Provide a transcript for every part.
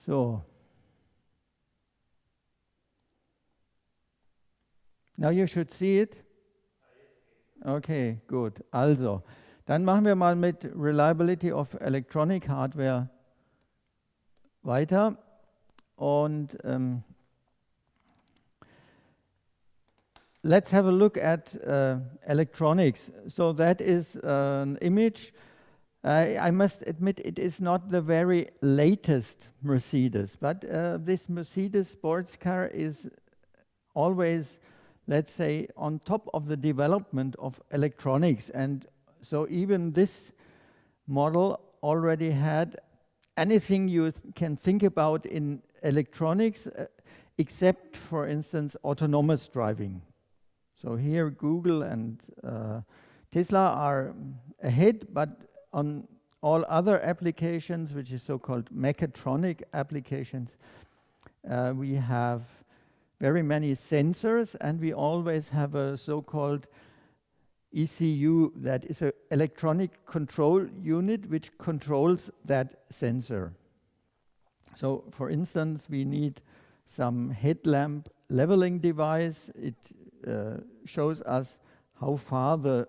So. Now you should see it. Okay, good. Also, dann machen wir mal mit Reliability of Electronic Hardware weiter. Und let's have a look at electronics. So that is an image. I must admit it is not the very latest Mercedes, but this Mercedes sports car is always, let's say, on top of the development of electronics. And so even this model already had anything you can think about in electronics, except, for instance, autonomous driving. So here Google and Tesla are ahead, but on all other applications, which is so-called mechatronic applications, we have very many sensors, and we always have a so-called ECU, that is an electronic control unit which controls that sensor. So for instance, we need some headlamp leveling device. It shows us how far the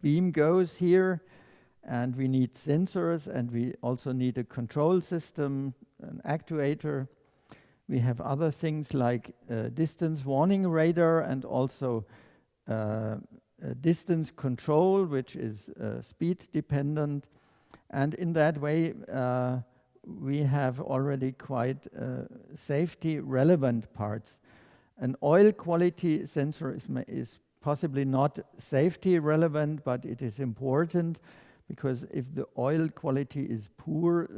beam goes here, and we need sensors, and we also need a control system, an actuator. We have other things like distance warning radar and also distance control, which is speed dependent. And in that way, we have already quite safety relevant parts. An oil quality sensor is possibly not safety relevant, but it is important, because if the oil quality is poor,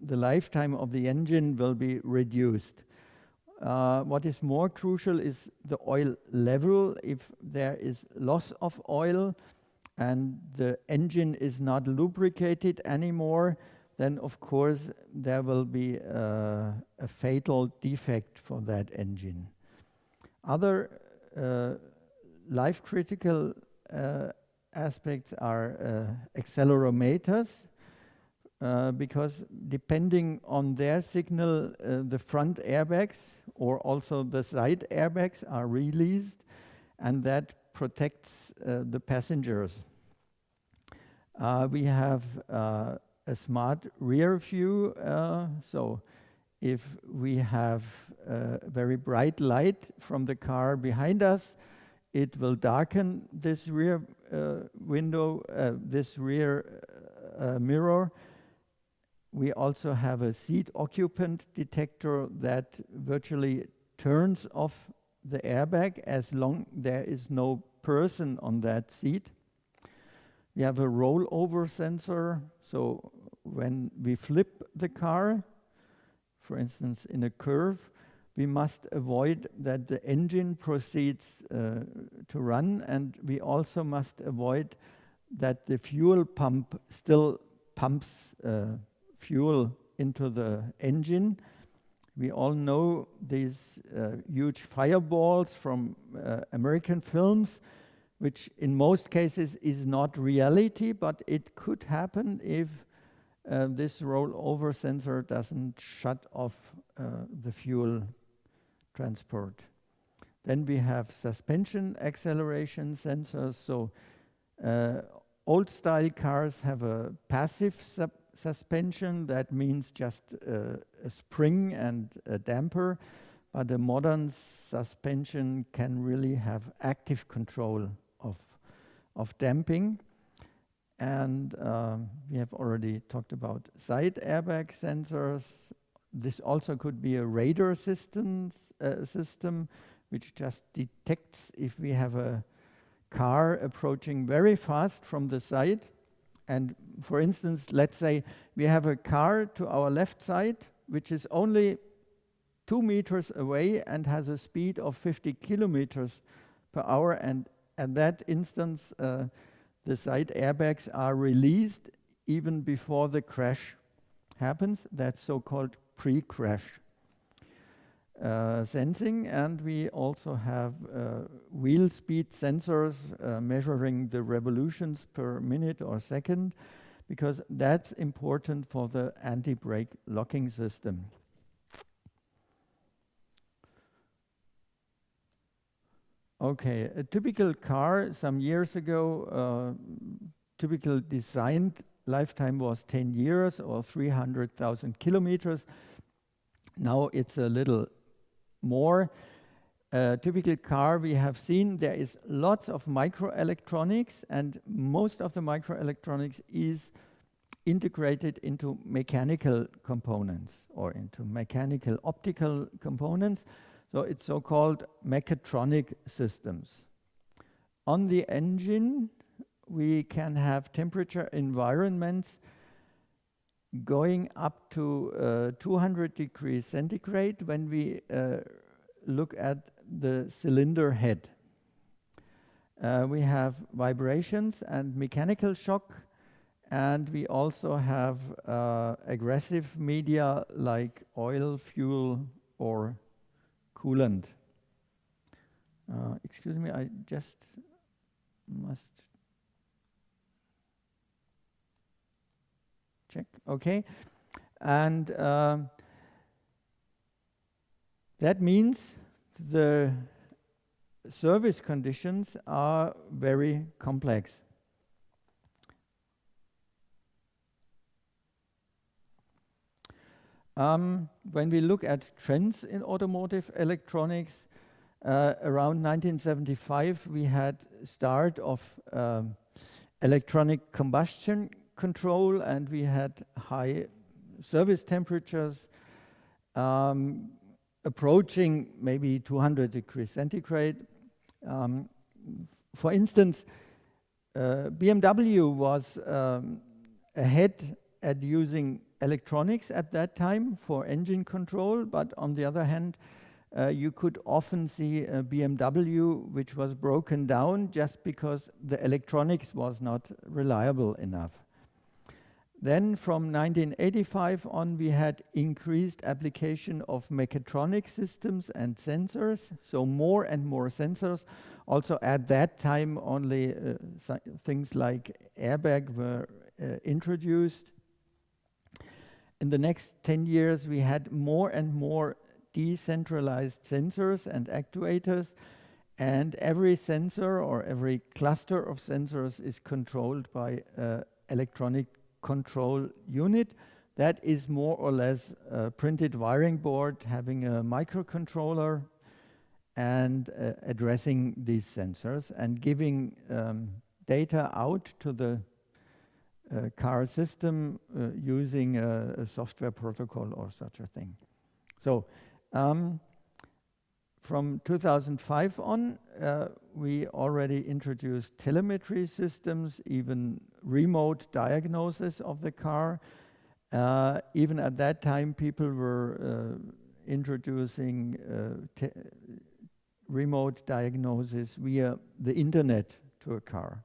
the lifetime of the engine will be reduced. What is more crucial is the oil level. If there is loss of oil and the engine is not lubricated anymore, then of course there will be a fatal defect for that engine. Other life-critical aspects are accelerometers, because depending on their signal, the front airbags or also the side airbags are released, and that protects the passengers. We have a smart rear view, so if we have a very bright light from the car behind us, it will darken this rear window, this rear mirror. We also have a seat occupant detector that virtually turns off the airbag as long there is no person on that seat. We have a rollover sensor, so when we flip the car, for instance in a curve, we must avoid that the engine proceeds to run, and we also must avoid that the fuel pump still pumps fuel into the engine. We all know these huge fireballs from American films, which in most cases is not reality, but it could happen if this rollover sensor doesn't shut off the fuel transport. Then we have suspension acceleration sensors. So old style cars have a passive suspension. That means just a spring and a damper, but a modern suspension can really have active control of damping. And we have already talked about side airbag sensors. This also could be a radar system which just detects if we have a car approaching very fast from the side. And for instance, let's say we have a car to our left side, which is only 2 meters away and has a speed of 50 kilometers per hour. And at that instance, the side airbags are released even before the crash happens. That's so-called pre-crash sensing. And we also have wheel speed sensors measuring the revolutions per minute or second. because that's important for the anti-brake locking system. Okay, a typical car some years ago, typical designed lifetime was 10 years or 300,000 kilometers. Now it's a little more. A typical car we have seen, there is lots of microelectronics, and most of the microelectronics is integrated into mechanical components or into mechanical optical components. So it's so-called mechatronic systems. On the engine, we can have temperature environments going up to 200 degrees centigrade when we look at the cylinder head. We have vibrations and mechanical shock, and we also have aggressive media like oil, fuel, or coolant. Excuse me, I just must check. Okay, and that means the service conditions are very complex. When we look at trends in automotive electronics, around 1975 we had start of electronic combustion control, and we had high service temperatures approaching maybe 200 degrees centigrade. For instance, BMW was ahead at using electronics at that time for engine control, but on the other hand, you could often see a BMW which was broken down just because the electronics was not reliable enough. Then from 1985 on, we had increased application of mechatronic systems and sensors, so more and more sensors. Also at that time, only things like airbag were introduced. In the next 10 years, we had more and more decentralized sensors and actuators, and every sensor or every cluster of sensors is controlled by electronic control unit that is more or less a printed wiring board having a microcontroller and addressing these sensors and giving data out to the car system using a software protocol or such a thing. So from 2005 on, we already introduced telemetry systems, even remote diagnosis of the car. Even at that time, people were introducing remote diagnosis via the internet to a car.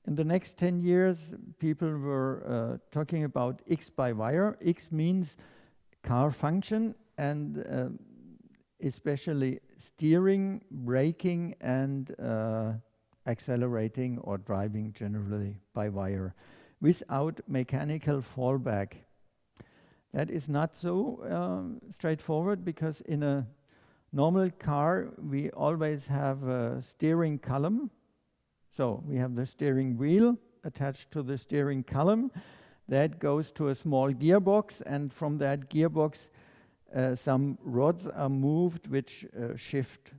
In the next 10 years, people were talking about X-by-wire. X means car function, and especially steering, braking, and accelerating or driving generally by wire without mechanical fallback. That is not so straightforward, because in a normal car we always have a steering column. So we have the steering wheel attached to the steering column that goes to a small gearbox, and from that gearbox some rods are moved which shift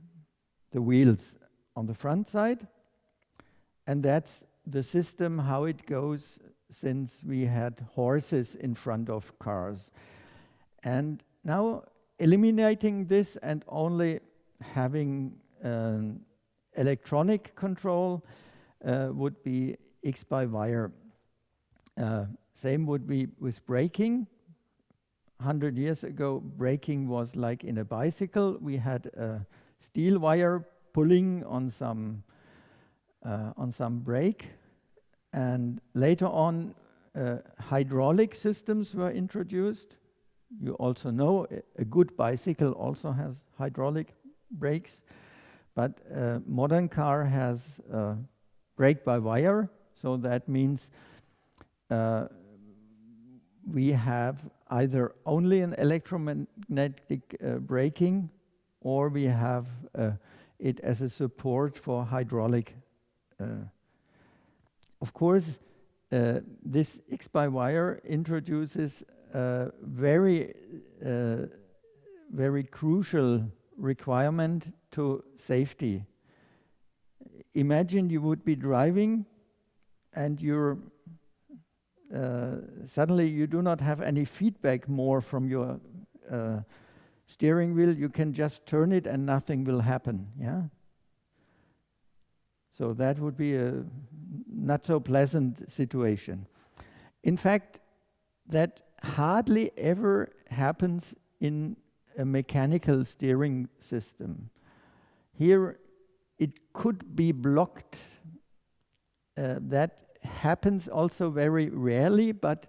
the wheels on the front side. And that's the system how it goes since we had horses in front of cars. And now eliminating this and only having electronic control would be X-by-wire. Same would be with braking. 100 years ago, braking was like in a bicycle. We had a steel wire pulling on some brake, and later on hydraulic systems were introduced. You also know a good bicycle also has hydraulic brakes, but a modern car has brake by wire So that means we have either only an electromagnetic braking, or we have it as a support for hydraulic. Of course, this X-by-wire introduces a very crucial requirement to safety. Imagine you would be driving and you're suddenly you do not have any feedback more from your steering wheel. You can just turn it and nothing will happen. Yeah. So that would be a not so pleasant situation. In fact, that hardly ever happens in a mechanical steering system. Here it could be blocked. That happens also very rarely, but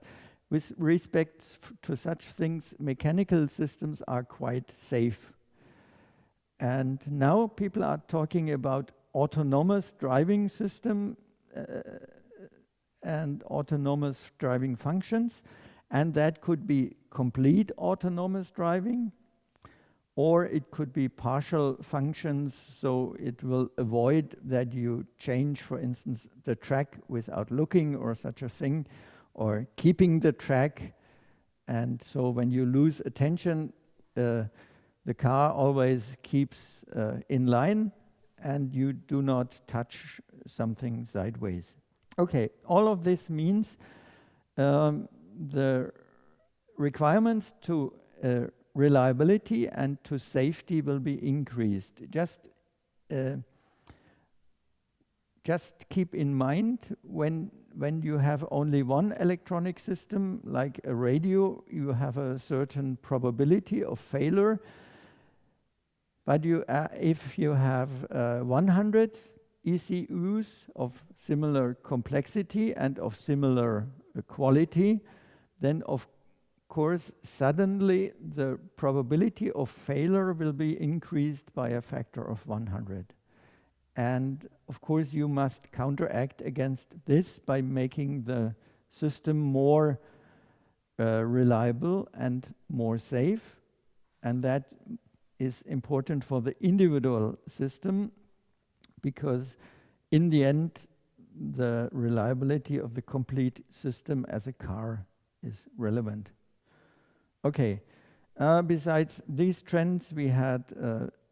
with respect to such things, mechanical systems are quite safe. And now people are talking about autonomous driving system and autonomous driving functions, and that could be complete autonomous driving, or it could be partial functions, so it will avoid that you change, for instance, the track without looking or such a thing, or keeping the track. And so when you lose attention, the car always keeps in line and you do not touch something sideways. Okay, all of this means the requirements to reliability and to safety will be increased. Just keep in mind when you have only one electronic system, like a radio, you have a certain probability of failure. But if you have 100 ECUs of similar complexity and of similar quality, then of course suddenly the probability of failure will be increased by a factor of 100. And of course you must counteract against this by making the system more reliable and more safe, and that is important for the individual system, because in the end the reliability of the complete system as a car is relevant. Okay, besides these trends we had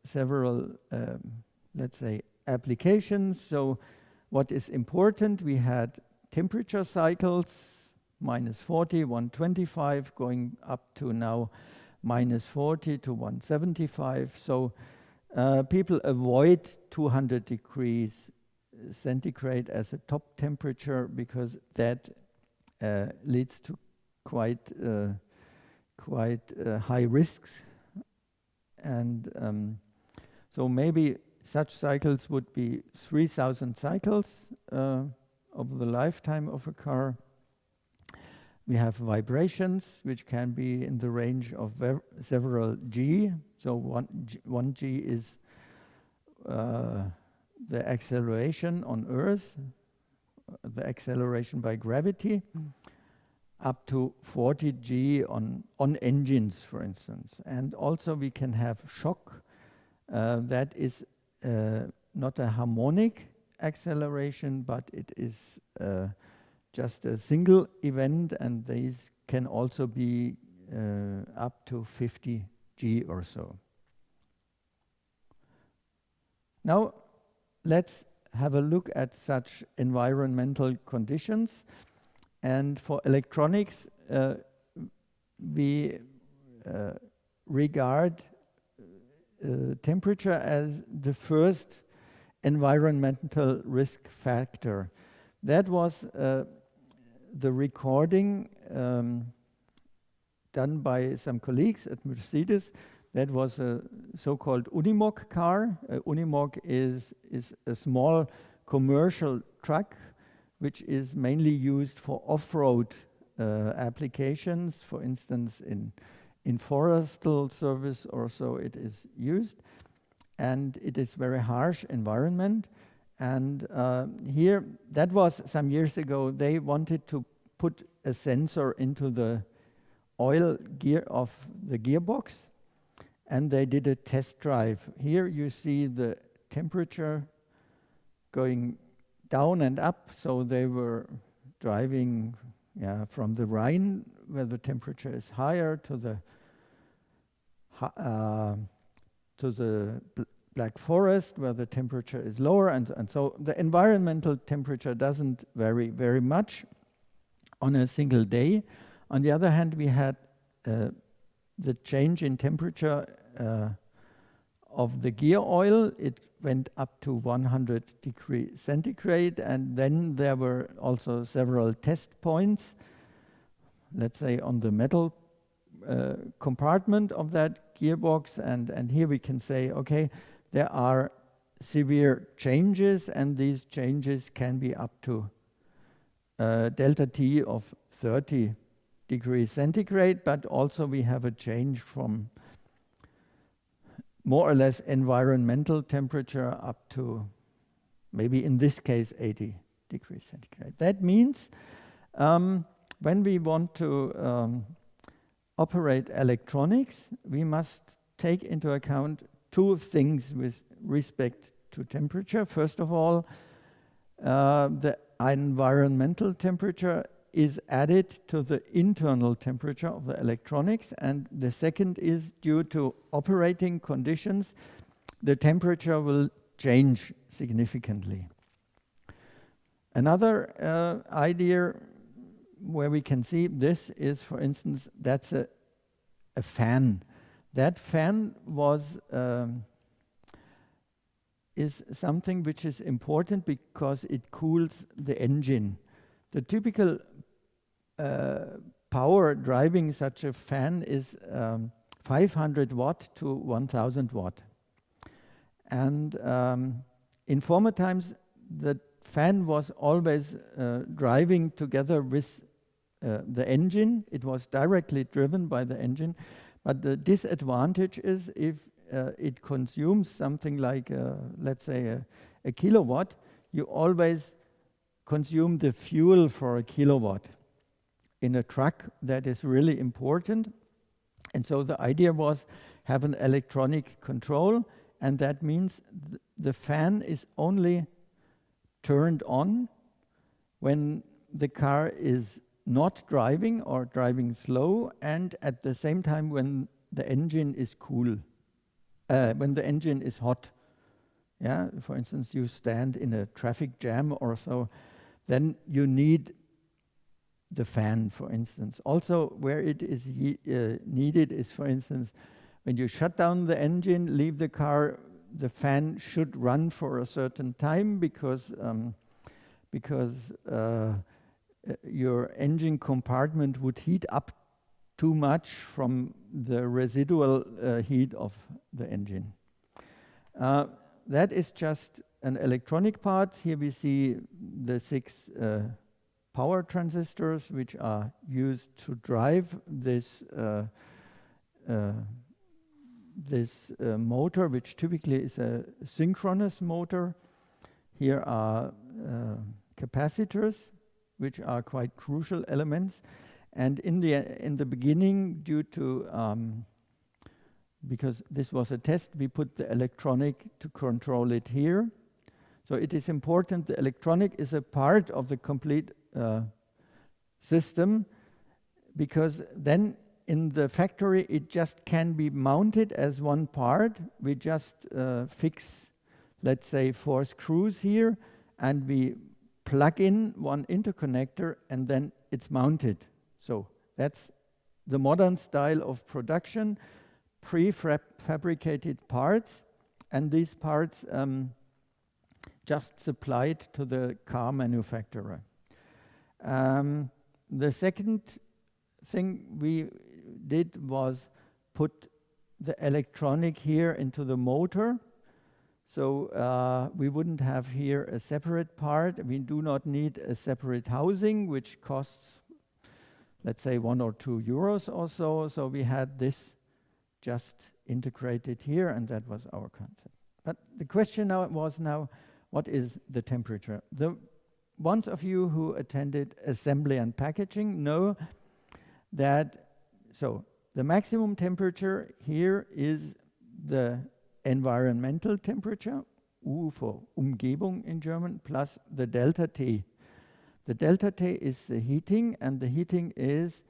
several, let's say, applications. So what is important, we had temperature cycles, -40, 125, going up to now -40 to 175. So people avoid 200 degrees centigrade as a top temperature, because that leads to quite high risks. And so maybe such cycles would be 3,000 cycles over the lifetime of a car. We have vibrations, which can be in the range of several G. So one G is the acceleration on Earth, the acceleration by gravity, up to 40 G on engines, for instance. And also we can have shock. That is not a harmonic acceleration, but it is just a single event, and these can also be up to 50 G or so. Now let's have a look at such environmental conditions. And for electronics, we regard temperature as the first environmental risk factor. That was the recording done by some colleagues at Mercedes. That was a so-called Unimog car. Unimog is a small commercial truck which is mainly used for off-road applications, for instance in forestal service or so it is used. And it is very harsh environment. And here, that was some years ago, they wanted to put a sensor into the oil gear of the gearbox, and they did a test drive. Here you see the temperature going down and up, so they were driving from the Rhine, where the temperature is higher, to the Black Forest, where the temperature is lower, and so the environmental temperature doesn't vary very much on a single day. On the other hand, we had the change in temperature of the gear oil. It went up to 100 degrees centigrade, and then there were also several test points, let's say on the metal compartment of that gearbox, and here we can say, okay, there are severe changes, and these changes can be up to delta T of 30 degrees centigrade, but also we have a change from more or less environmental temperature up to maybe in this case 80 degrees centigrade. That means when we want to operate electronics, we must take into account two things with respect to temperature. First of all, the environmental temperature is added to the internal temperature of the electronics, and the second is due to operating conditions, the temperature will change significantly. Another idea where we can see this is, for instance, that's a fan. That fan is something which is important because it cools the engine. The typical power driving such a fan is 500 watt to 1000 watt. And in former times, the fan was always driving together with the engine. It was directly driven by the engine. But the disadvantage is if it consumes something like, let's say, a kilowatt, you always consume the fuel for a kilowatt. In a truck, that is really important. And so the idea was have an electronic control, and that means the fan is only turned on when the car is not driving or driving slow, and at the same time when the engine is cool, when the engine is hot. Yeah, for instance, you stand in a traffic jam or so, then you need the fan, for instance. Also, where it is needed is, for instance, when you shut down the engine, leave the car, the fan should run for a certain time because your engine compartment would heat up too much from the residual heat of the engine. That is just an electronic part. Here we see the 6 power transistors which are used to drive this motor, which typically is a synchronous motor. Here are capacitors, which are quite crucial elements. And in the beginning, due to because this was a test, we put the electronic to control it here. So it is important the electronic is a part of the complete system, because then in the factory it just can be mounted as one part. We just fix, let's say, 4 screws here, and we plug in one interconnector, and then it's mounted. So that's the modern style of production, prefabricated parts, and these parts just supplied to the car manufacturer. The second thing we did was put the electronic here into the motor. So we wouldn't have here a separate part. We do not need a separate housing, which costs, let's say, 1 or 2 euros or so. So we had this just integrated here, and that was our concept. But the question now was, what is the temperature? The ones of you who attended assembly and packaging know that, so the maximum temperature here is the environmental temperature, U for Umgebung in German, plus the delta T. The delta T is the heating, and the heating is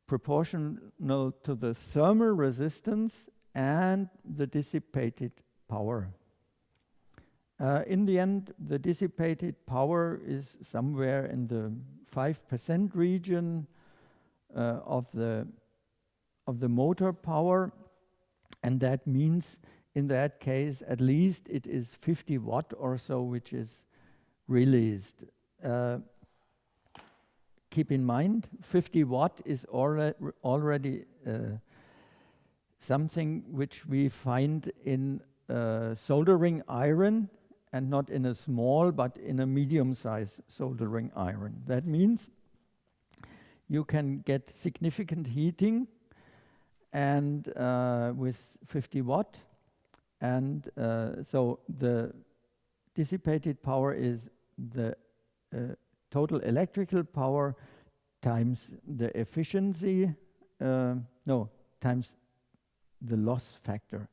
proportional to the thermal resistance and the dissipated power. In the end, the dissipated power is somewhere in the 5% region of the motor power, and that means in that case at least it is 50 watt or so which is released. Keep in mind, 50 watt is already something which we find in soldering iron, and not in a small but in a medium-sized soldering iron. That means you can get significant heating and with 50 watt, and so the dissipated power is the total electrical power times the efficiency, times the loss factor.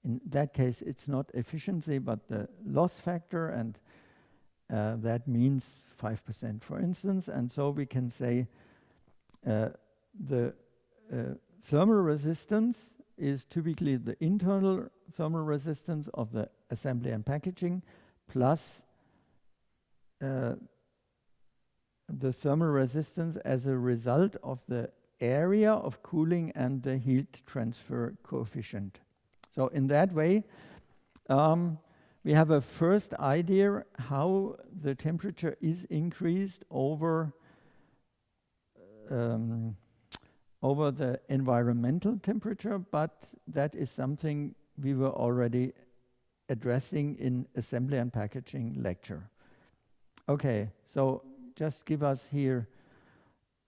In that case, it's not efficiency, but the loss factor, and that means 5%, for instance. And so we can say the thermal resistance is typically the internal thermal resistance of the assembly and packaging plus the thermal resistance as a result of the area of cooling and the heat transfer coefficient. So in that way, we have a first idea how the temperature is increased over the environmental temperature, but that is something we were already addressing in assembly and packaging lecture. Okay, so just give us here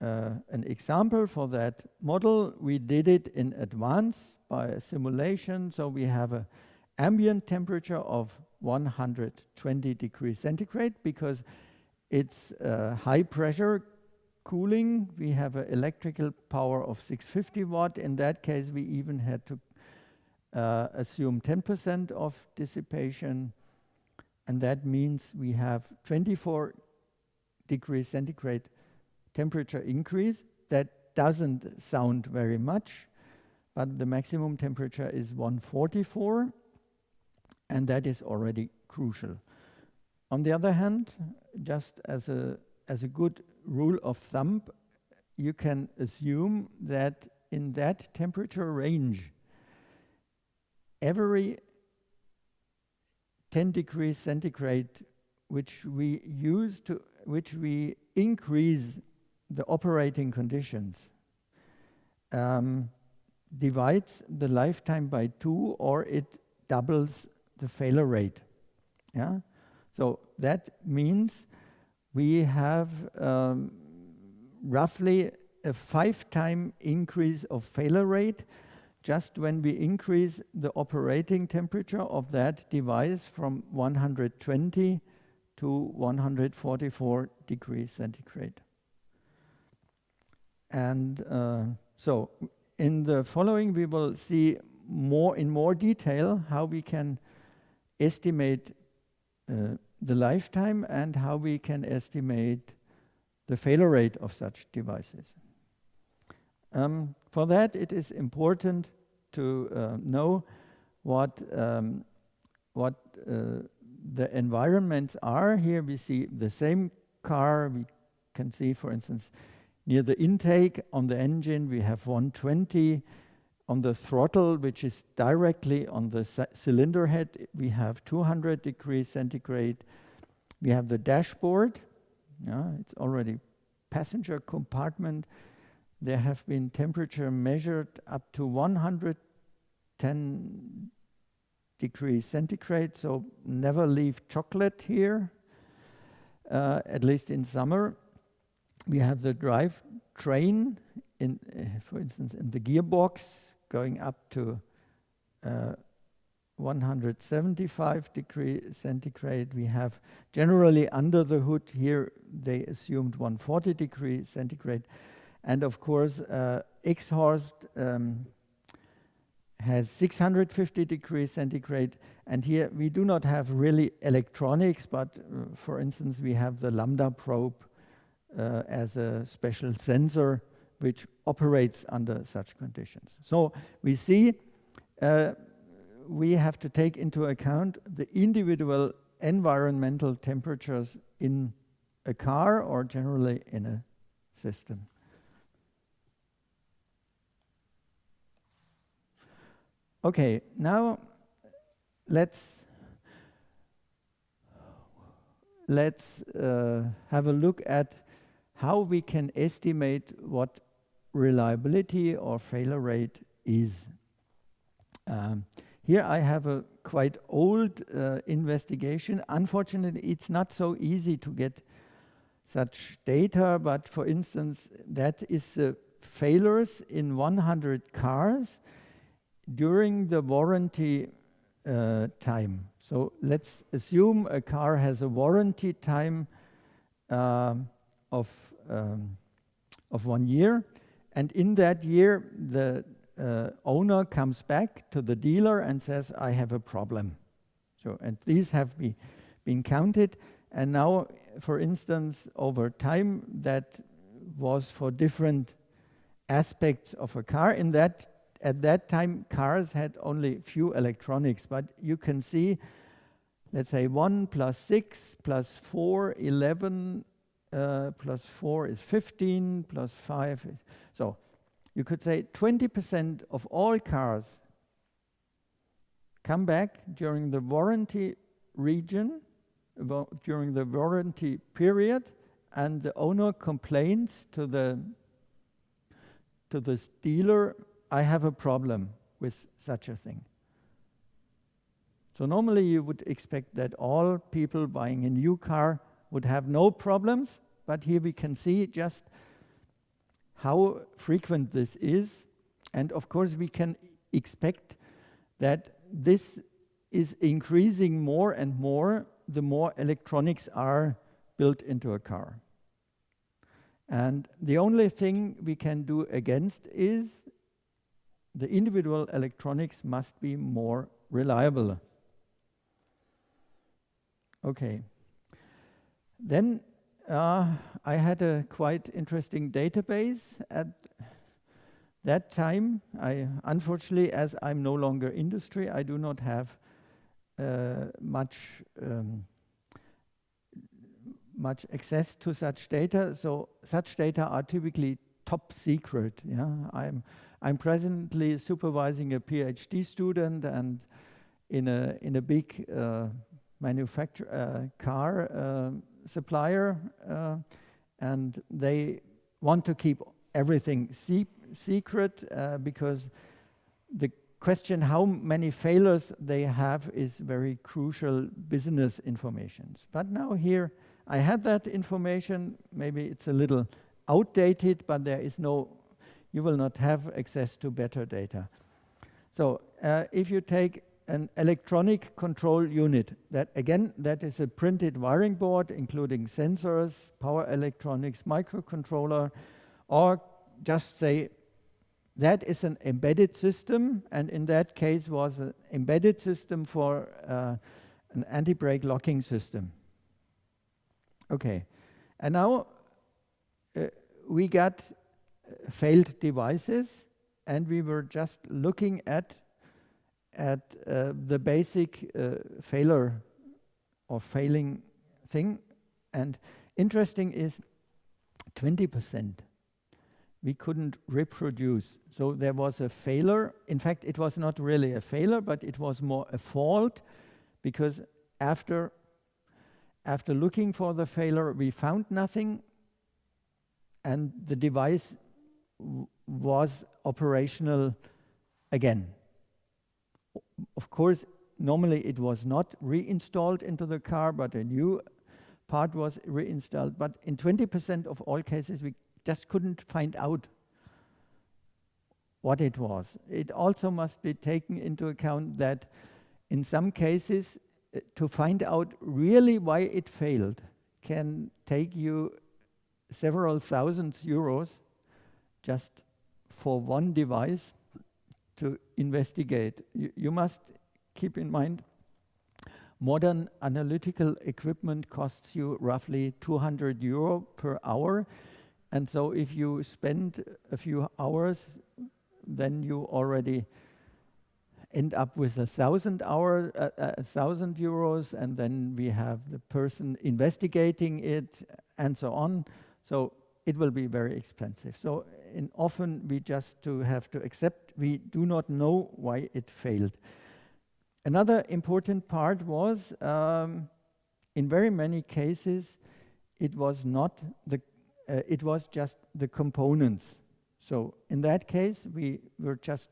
an example for that model. We did it in advance by a simulation. So we have an ambient temperature of 120 degrees centigrade because it's high pressure cooling. We have an electrical power of 650 watt. In that case, we even had to assume 10% of dissipation. And that means we have 24 degrees centigrade temperature increase. That doesn't sound very much, but the maximum temperature is 144, and that is already crucial. On the other hand, just as a good rule of thumb, you can assume that in that temperature range, every 10 degrees centigrade which we increase the operating conditions divides the lifetime by 2, or it doubles the failure rate. Yeah, so that means we have roughly a 5-time increase of failure rate just when we increase the operating temperature of that device from 120 to 144 degrees centigrade. And so in the following, we will see in more detail how we can estimate the lifetime and how we can estimate the failure rate of such devices. For that, it is important to know what the environments are. Here we see the same car. We can see, for instance, near the intake on the engine, we have 120. On the throttle, which is directly on the cylinder head, we have 200 degrees centigrade. We have the dashboard. It's already passenger compartment. There have been temperature measured up to 110 degrees centigrade, so never leave chocolate here, at least in summer. We have the drive train, for instance, in the gearbox, going up to 175 degrees centigrade. We have generally under the hood here, they assumed 140 degrees centigrade. And of course, X-Horst has 650 degrees centigrade. And here we do not have really electronics, but for instance, we have the lambda probe as a special sensor which operates under such conditions. So we see we have to take into account the individual environmental temperatures in a car or generally in a system. Okay, now let's have a look at how we can estimate what reliability or failure rate is. Here I have a quite old investigation. Unfortunately, it's not so easy to get such data, but for instance, that is the failures in 100 cars during the warranty time. So let's assume a car has a warranty time of 1 year, and in that year the owner comes back to the dealer and says, I have a problem. So, and these have been counted, and now, for instance, over time, that was for different aspects of a car. At that time, cars had only few electronics, but you can see, let's say 1 plus 6 plus 4, 11, plus 4 is 15, plus 5 is, so you could say 20% of all cars come back during the warranty region, during the warranty period, and the owner complains to the dealer, I have a problem with such a thing. So normally you would expect that all people buying a new car would have no problems, but here we can see just how frequent this is. And of course we can expect that this is increasing more and more the more electronics are built into a car. And the only thing we can do against is the individual electronics must be more reliable. Okay. Then I had a quite interesting database at that time. Unfortunately, as I'm no longer industry, I do not have much access to such data. So such data are typically top secret. Yeah, I'm presently supervising a PhD student, and in a big manufacturer car supplier, and they want to keep everything secret because the question how many failures they have is very crucial business information. But now here I had that information. Maybe it's a little outdated, but there is you will not have access to better data. So if you take an electronic control unit, that is a printed wiring board including sensors, power electronics, microcontroller, or just say that is an embedded system, and in that case was an embedded system for an anti-brake locking system. Okay, and now we got failed devices, and we were just looking at the basic failure or failing thing, and interesting is 20% we couldn't reproduce. So there was a failure. In fact, it was not really a failure, but it was more a fault, because after looking for the failure, we found nothing, and the device was operational again. Of course, normally it was not reinstalled into the car, but a new part was reinstalled. But in 20% of all cases, we just couldn't find out what it was. It also must be taken into account that in some cases, to find out really why it failed can take you several thousand euros just for one device to investigate. You must keep in mind, modern analytical equipment costs you roughly 200 euro per hour. And so if you spend a few hours, then you already end up with 1,000 euros, and then we have the person investigating it and so on. So it will be very expensive. So often we just have to accept we do not know why it failed. Another important part was, in very many cases, it was not it was just the components. So in that case, we were just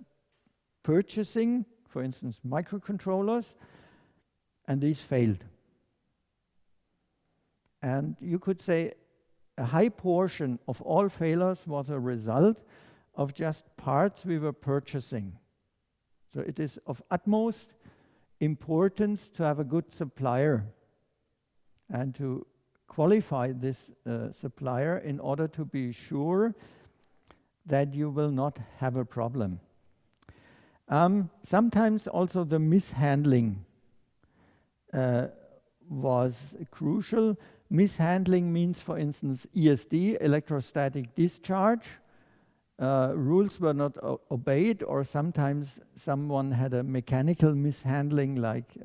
purchasing, for instance, microcontrollers, and these failed. And you could say a high portion of all failures was a result of just parts we were purchasing. So it is of utmost importance to have a good supplier and to qualify this supplier in order to be sure that you will not have a problem. Sometimes also the mishandling was crucial. Mishandling means, for instance, ESD, electrostatic discharge. Rules were not obeyed, or sometimes someone had a mechanical mishandling, like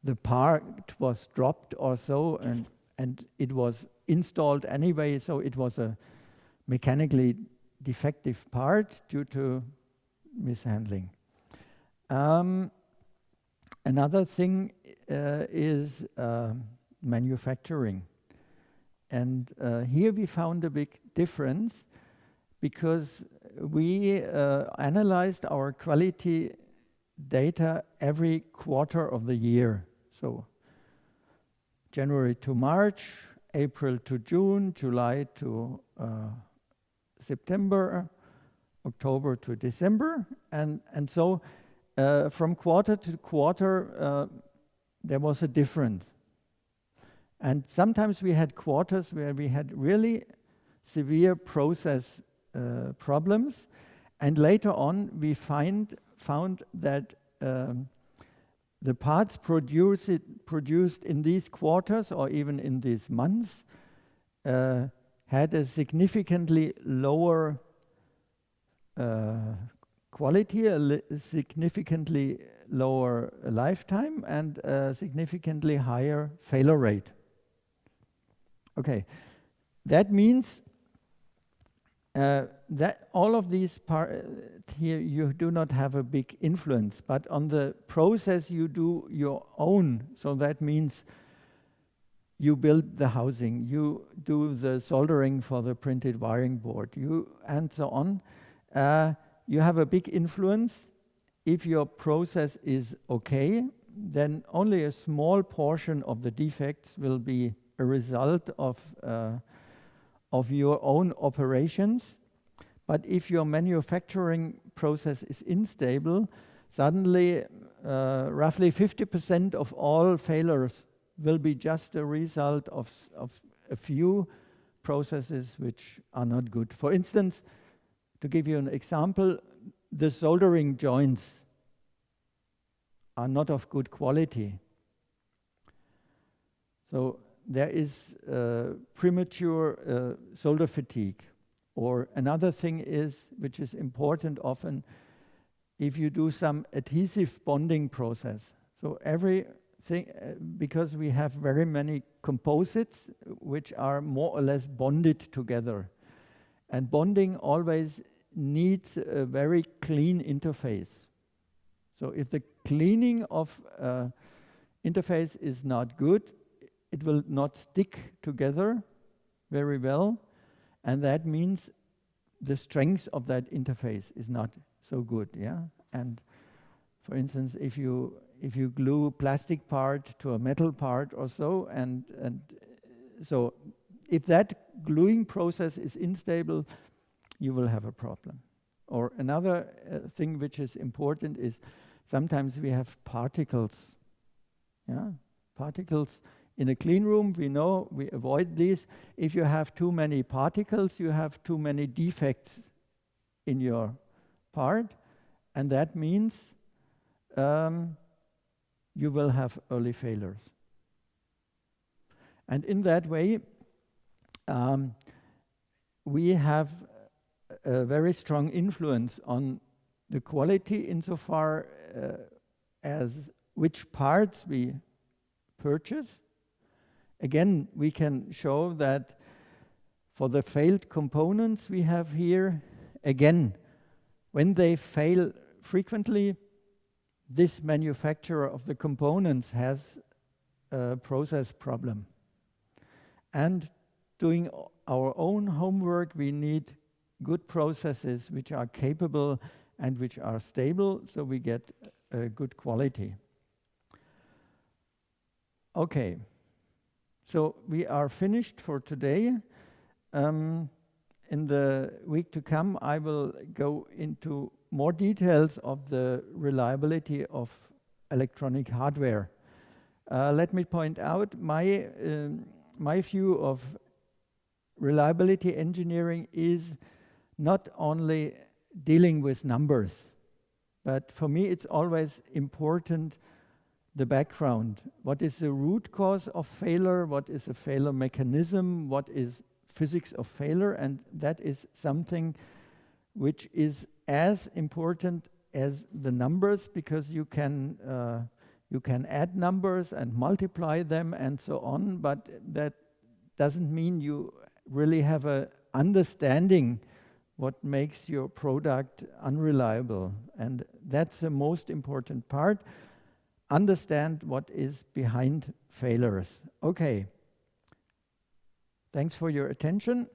the part was dropped or so, and it was installed anyway, so it was a mechanically defective part due to mishandling. Another thing is manufacturing. And here we found a big difference, because we analyzed our quality data every quarter of the year. So January to March, April to June, July to September, October to December. And so from quarter to quarter, there was a difference. And sometimes we had quarters where we had really severe process problems, and later on we found that the parts produced in these quarters or even in these months had a significantly lower quality, a significantly lower lifetime, and a significantly higher failure rate. Okay, that means that all of these here you do not have a big influence, but on the process you do your own. So that means you build the housing, you do the soldering for the printed wiring board, and so on. You have a big influence. If your process is okay, then only a small portion of the defects will be a result of your own operations. But if your manufacturing process is unstable, suddenly roughly 50% of all failures will be just a result of a few processes which are not good. For instance, to give you an example, the soldering joints are not of good quality. So there is premature solder fatigue. Or another thing is, which is important often, if you do some adhesive bonding process. So everything, because we have very many composites which are more or less bonded together. And bonding always needs a very clean interface. So if the cleaning of interface is not good, it will not stick together very well, and that means the strength of that interface is not so good, yeah? And for instance, if you glue plastic part to a metal part or so, and so if that gluing process is unstable, you will have a problem. Or another thing which is important is Sometimes we have particles. Yeah, particles in a clean room, we know we avoid these. If you have too many particles, you have too many defects in your part, and that means you will have early failures. And in that way, we have a very strong influence on the quality insofar as which parts we purchase. Again, we can show that for the failed components we have here, again, when they fail frequently, this manufacturer of the components has a process problem. And doing our own homework, we need good processes which are capable and which are stable, so we get a good quality. Okay, so we are finished for today. In the week to come, I will go into more details of the reliability of electronic hardware. Let me point out my view of reliability engineering is not only dealing with numbers, but for me it's always important the background. What is the root cause of failure? What is a failure mechanism? What is physics of failure? And that is something which is as important as the numbers, because you can add numbers and multiply them and so on, but that doesn't mean you really have an understanding what makes your product unreliable. And that's the most important part. Understand what is behind failures. Okay. Thanks for your attention.